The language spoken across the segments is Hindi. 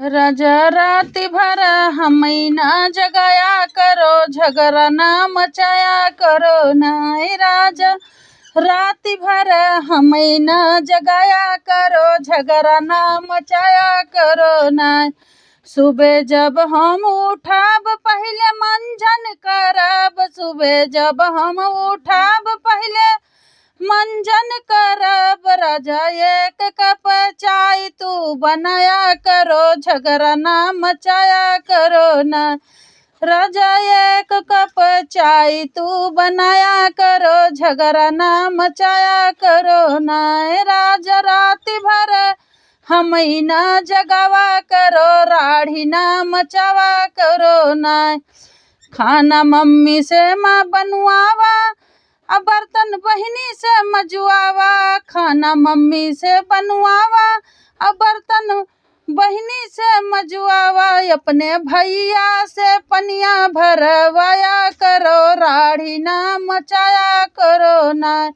राजा रात भर हमें ना जगाया करो, झगड़ा ना मचाया करो ना। राजा रात भर हमें ना जगाया करो, झगड़ा ना मचाया करो ना। सुबह जब हम उठाब पहले मंजन करब, सुबह जब हम उठाब पहले मंजन करब। राजा एक कप चाय तू बनाया करो, झगड़ा ना मचाया करो ना। राजा एक कप चाय तू बनाया करो, झगड़ा ना मचाया करो ना। राजा रात भर हमें ना जगावा करो, राढ़ी ना मचावा करो ना। खाना मम्मी से माँ बनवावा, अब बर्तन बहिनी से मजुआवा। खाना मम्मी से बनवावा, अब बर्तन बहिनी से मजुआवा। अपने भैया से पनिया भरवाया करो, राढ़ी ना मचाया करो ना।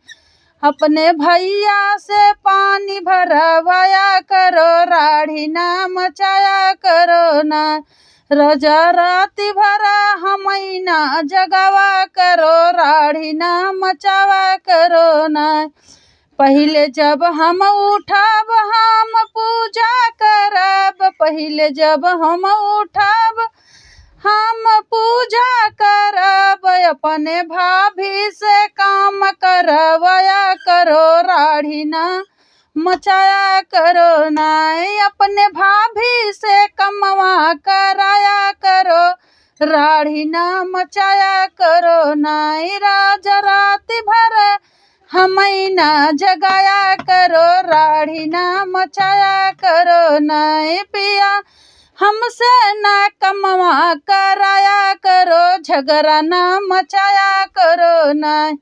अपने भैया से पानी भरवाया करो, राढ़ी ना मचाया करो ना। राजा रात भर हमें ना जगावा करो, राढ़ी ना मचावा करो ना। पहले जब हम उठाब हम पूजा करब, पहले जब हम उठाब हम पूजा करब। अपने भाभी से काम करवाया करो, राढ़ी ना मचाया करो ना। अपने भाभी से कमवा कराया करो, राढ़ी ना मचाया करो ना। राजा रात भर हमें ना जगाया करो, राढ़ी ना मचाया करो ना। पिया हमसे ना कमवा कराया करो, झगड़ा ना मचाया करो ना।